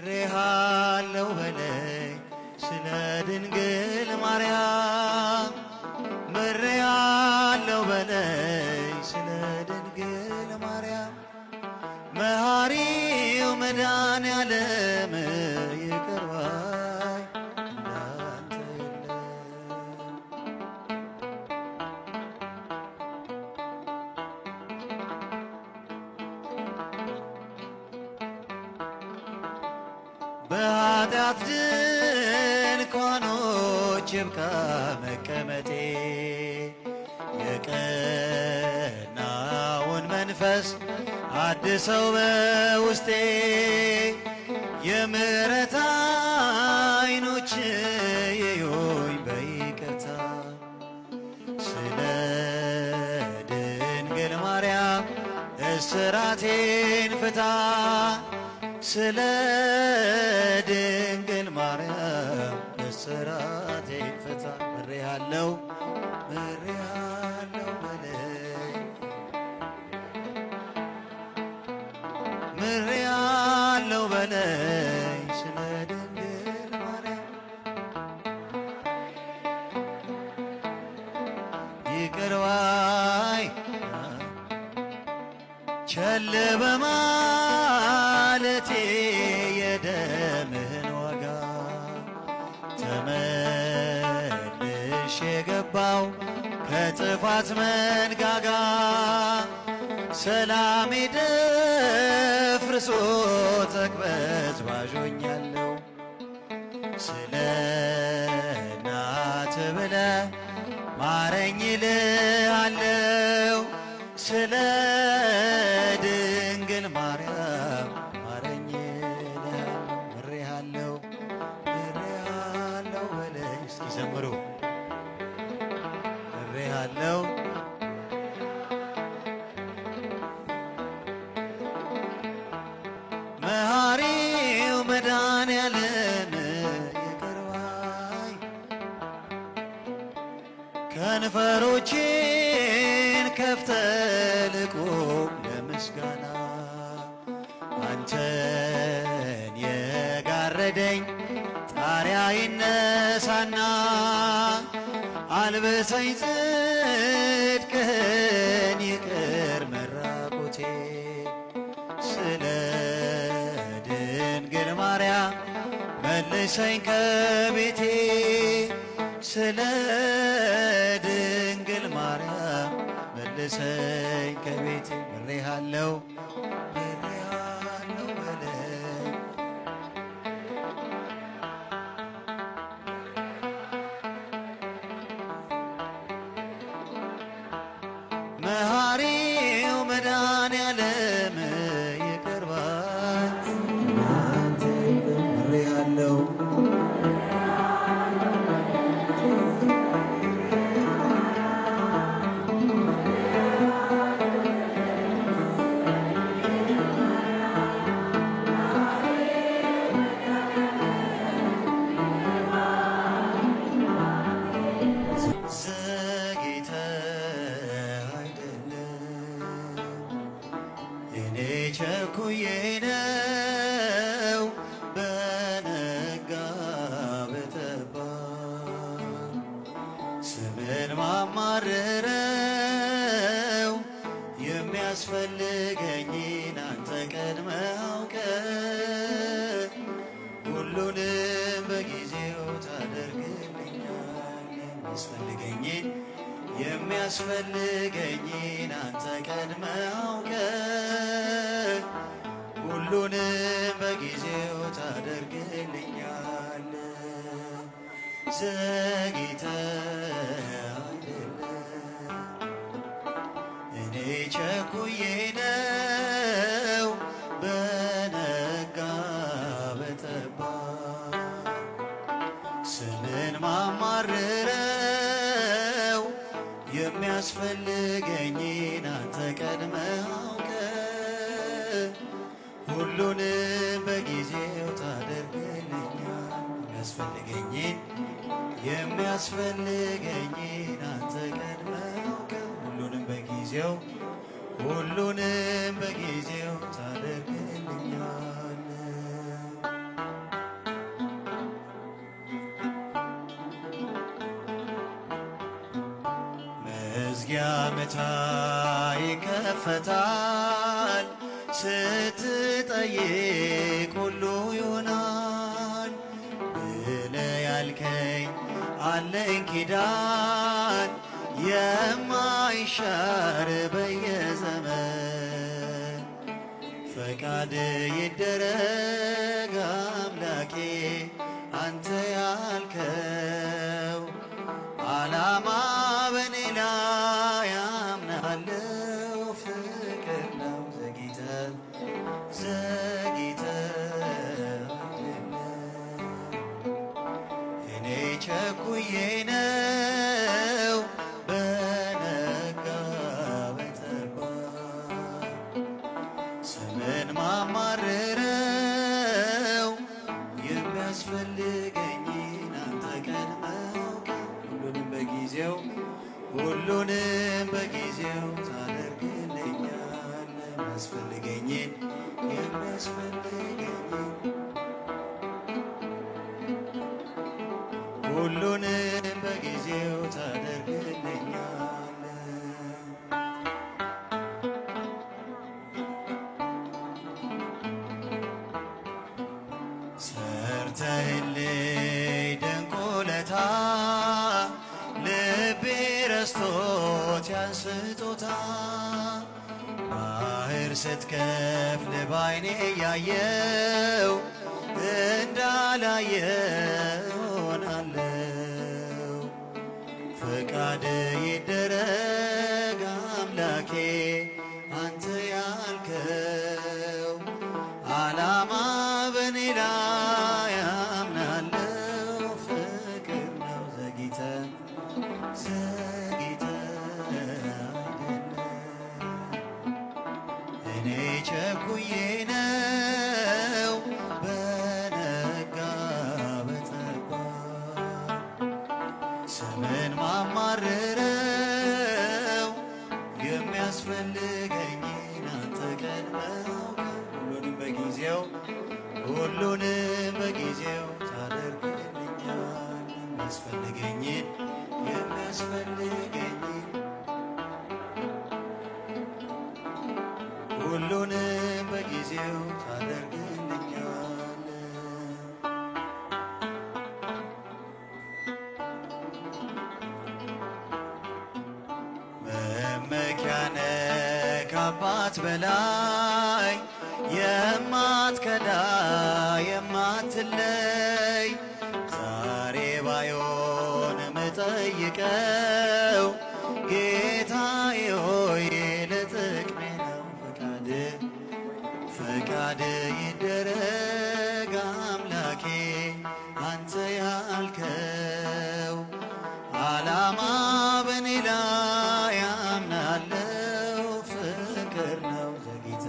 ምሬሃለው በለኝ ስለ ድንግል ማርያም ምሬሃለው በለኝ ስለ ድንግል ማርያም መሐሪው መድኃኔዓለም ይቅር ባይ እንዳንተ የለም። በኃጢአት ድንኳኖች ይብቃ መቀመጤ የቀናውን መንፈስ አድሰው በውስጤ የምሕረት ዓይኖች ይዩኝ በይቅርታ ስለ ድንግል ማርያም እስራቴን ፍታ ስለ ድንግል ማርያም እስራቴን ፍታ ምሬሃለው ምሬሃለው በለኝ ምሬሃለው በለኝ ስለ ድንግል ማርያም ይቅር ባይ ቸል በማለቴ የደምህን ዋጋ ተመልሼ የገባው ከጥፋት መንጋጋ ሰላሜ ደፍርሶ ተቅበዝባዦኛለሁ ስለ እናትህ ብለህ ማረኝ እልሃለሁ ስለ ድንግል ማርያም ማረኝ እልሃለሁ ምሬሃለው ምሬሃለው በለኝ እስኪ ዘምሩ ምሬሃለው መሐሪው መድኃኔዓለም ይቅር ባይ ከንፈሮቼን ከፍተህ ልቁም ለምስጋና አንተን የጋረደኝ ጣሪያ ይነሳና አልብሰኝ ጽድቅህን ይቅር መራቆቴ ስለ ድንግል ማርያም መልሰኝ ከቤቴ ስለ ድንግል ማርያም መልሰኝ ከቤቴ ምሬሃለው ምሬሃለው በለኝ መሐሪው መድኃኔዓለም ይቅር ባይ ምሬሃለው ቸኩዬ ነው በነጋ በጠባ ስምን ማማርረው የሚያስፈልገኝን አንተ ቀድመህ አውቀህ ሁሉንም በጊዜው ታደርግልኛል የሚያስፈልገኝን አንተ ቀድመህ አውቀህ ሁሉንም በጊዜው ታደርግልኛለህ ዘግይተህ አይደለም እኔ ቸኩዬ ነው በነጋ በጠባ ስምን ማማርረው የሚያስፈልገኝን አንተ ቀድመህ አውቀህ ሁሉንም በጊዜው ታደርግልኛል የሚያስፈልገኝን አንተ ቀድመህ አውቀህ ሁሉንም በጊዜው ታደርግልኛል መዝጊያ መታ ይከፈታል። ስትጠይቅ ሁሉ ይሆናል ብለህ ያልከኝ አለኝ ኪዳን የማይሻር በየዘመን ፈቃድ ይደረግ አምላኬ አንተ ያልከው ዓላማ በኔ ላይ አምናለው ፍቅር ነው ዘግይተ እኔ ቸኩዬ ነው በነጋ በጠባ ስምን ማማርረው የሚያስፈልገኝን አንተ ቀድመው ሁሉንም በጊዜው ታደርግልኛል የሚያስፈልገኝን ሁሉንም በጊዜው ታደርግልኛል። ሰርተህልኝ ድንቅ ውለታ ልቤ ረስቶት ያን ስጦታ ባህር ስትከፍል ባይኔ ያየው እንዳላየ ሆናለው ፈቃድ ይደረግ አምላኬ አንተ ያልከው ዓላማ በኔ ላይ አምናለው ፍቅር ነው ዘግይተ እኔ ቸኩዬ ነው በነጋ በጠባ ስምን ማማርረው የሚያስፈልገኝን አንተ ቀድመው ሁሉንም በጊዜው ታደርግልኛል የሚያስፈልገኝን ሁሉንም በጊዜው ታደርግልኛል። መመኪያ ነህ ከአባት በላይ የማትከዳ የማትለይ ዛሬ ባይሆን ምጠይቀው ጌታዬ ሆይ ለጥቅሜ ነው ፈቃድ ይደረግ አምላኬ አንተ ያልከው ዓላማ በኔ ላይ አምናለው ፍቅር ነው ዘግይተ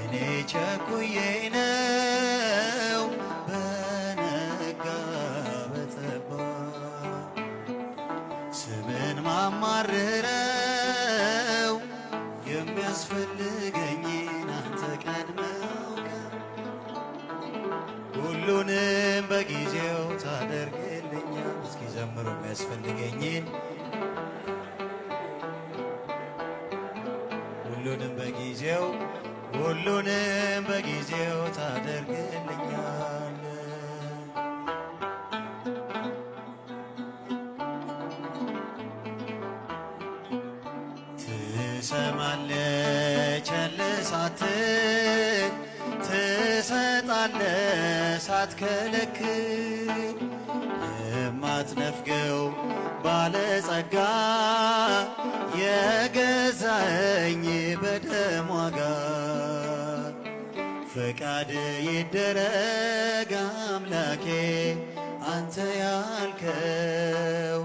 እኔ ቸኩዬ ነው በነጋ በጠባ ስምን ማማርረው የሚያስፈልገኝን አንተ ቀድመው ሁሉንም በጊዜው ታደርግልኛል። እስኪ ዘምሩ የሚያስፈልገኝን ሁሉንም በጊዜው ታደርግልኛል። ትሰማለህ ቸል ሳትል ትሰጣለህ ሳትከለክል የማትነፍገው ባለጸጋ የገዛኸኝ በደም ዋጋ ፈቃድ ይደረግ አምላኬ አንተ ያልከው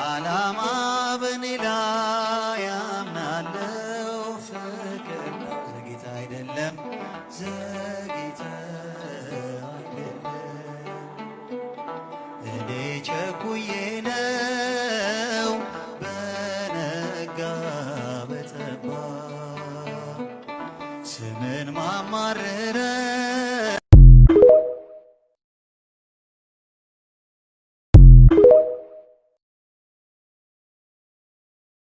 ዓላማ በኔ ላይ አምናለው ፍቅር ነው ዘግይተ አይደለም እኔ ቸኩዬ ነው በነጋ በጠባ ስምን ማማርረው